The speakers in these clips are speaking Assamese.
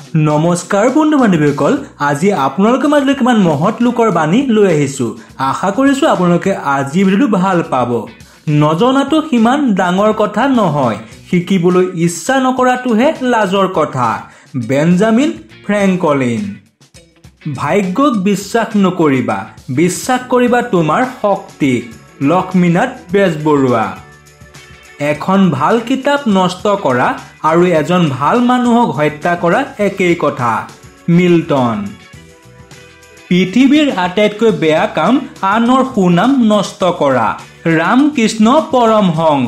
নমস্কাৰ বন্ধু বান্ধৱীসকল, আজি আপোনালোকৰ মাজলৈ কিমান মহৎ লোকৰ বাণী লৈ আহিছোঁ। আশা কৰিছোঁ আপোনালোকে আজি ভিডিঅ'টো ভাল পাব। নজনাটো সিমান ডাঙৰ কথা নহয়, শিকিবলৈ ইচ্ছা নকৰাটোহে লাজৰ কথা। Benjamin Franklin. ভাগ্যক বিশ্বাস নকৰিবা, বিশ্বাস কৰিবা তোমাৰ শক্তিক। লক্ষ্মীনাথ বেজবৰুৱা। এখন ভাল কিতাপ নষ্ট কৰা আৰু এজন ভাল মানুহক হত্যা কৰা একেই কথা। মিল্টন। পৃথিৱীৰ আটাইতকৈ বেয়া কাম আনৰ সুনাম নষ্ট কৰা। ৰামকৃষ্ণ পৰমহংস।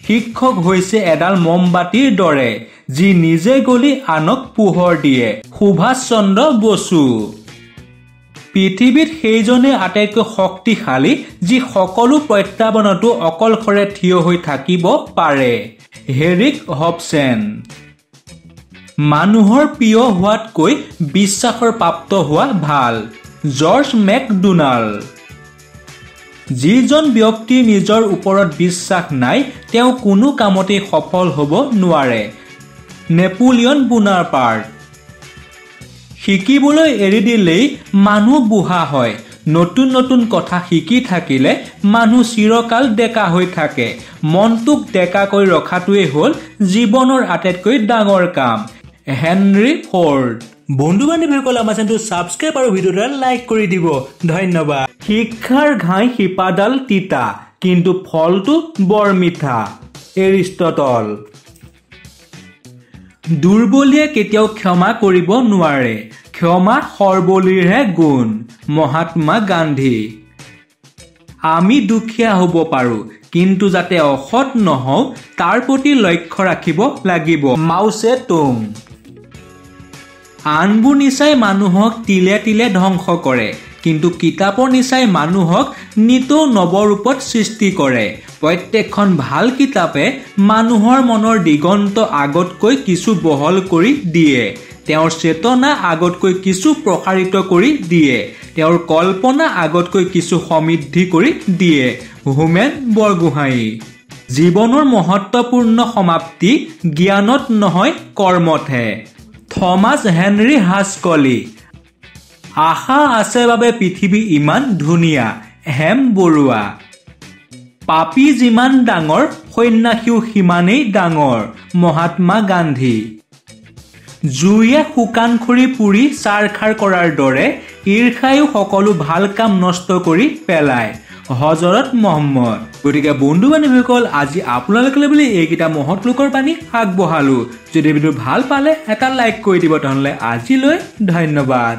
শিক্ষক হৈছে এডাল মমবাতিৰ দৰে, যি নিজে গলি আনক পোহৰ দিয়ে। সুভাষ চন্দ্ৰ বসু। পৃথিৱীত সেইজনে আটাইতকৈ শক্তিশালী, যি সকলো প্ৰত্যাহ্বানতো অকলশৰে থিয় হৈ থাকিব পাৰে। হেৰিক হবছেন। মানুহৰ প্ৰিয় হোৱাতকৈ বিশ্বাসৰ প্ৰাপ্ত হোৱা ভাল। George McDonald. যিজন ব্যক্তিৰ নিজৰ ওপৰত বিশ্বাস নাই, তেওঁ কোনো কামতেই সফল হ'ব নোৱাৰে। Napoleon Bonaparte. শিকিবলৈ এৰি দিলেই মানুহ বুঢ়া হয়। নতুন নতুন কথা শিকি থাকিলে মানুহ চিৰকাল ডেকা হৈ থাকে। মনটোক ডেকা কৰি ৰখাটোৱেই হ'ল জীৱনৰ আটাইতকৈ ডাঙৰ কাম। Henry Ford. বন্ধু বান্ধৱীসকল, আমাৰ চেনেলটো ছাবস্ক্ৰাইব আৰু ভিডিঅ'টো লাইক কৰি দিব। ধন্যবাদ। শিক্ষাৰ ঘাই শিপাডাল তিতা, কিন্তু ফলটো বৰ মিঠা। এৰিষ্টটল। দুৰ্বলীয়ে কেতিয়াও ক্ষমা কৰিব নোৱাৰে, ক্ষমা সৰ্বলীৰহে গুণ। মহাত্মা গান্ধী। আমি দুখীয়া হ'ব পাৰোঁ, কিন্তু যাতে অসৎ নহওঁ তাৰ প্ৰতি লক্ষ্য ৰাখিব লাগিব। মাও ছে তুং। আনবোৰ নিচাই মানুহক তিলে তিলে ধ্বংস কৰে, কিন্তু কিতাপৰ নিচাই মানুহক নিতৌ নৱৰূপত সৃষ্টি কৰে। প্ৰত্যেকখন ভাল কিতাপে মানুহৰ মনৰ দিগন্ত আগতকৈ কিছু বহল কৰি দিয়ে, তেওঁৰ চেতনা আগতকৈ কিছু প্ৰসাৰিত কৰি দিয়ে, তেওঁৰ কল্পনা আগতকৈ কিছু সমৃদ্ধি কৰি দিয়ে। হোমেন বৰগোহাঁই। জীৱনৰ মহত্বপূৰ্ণ সমাপ্তি জ্ঞানত নহয়, কৰ্মতহে। Thomas Henry হাস্কলি। আশা আছে বাবে পৃথিৱী ইমান ধুনীয়া। হেম বৰুৱা। পাপী যিমান ডাঙৰ, সন্যাসীও সিমানেই ডাঙৰ। মহাত্মা গান্ধী। জুয়ে শুকান খৰি পুৰি ছাৰখাৰ কৰাৰ দৰে ঈৰ্ষায়ো সকলো ভাল কাম নষ্ট কৰি পেলায়। হজৰত মহম্মদ। গতিকে বন্ধু বান্ধৱীসকল, আজি আপোনালোকে বুলি এইকেইটা মহৎ লোকৰ বাণী আগবঢ়ালোঁ। যদি ভিডিঅ' ভাল পালে এটা লাইক কৰি দিব। তেনেহ'লে আজিলৈ ধন্যবাদ।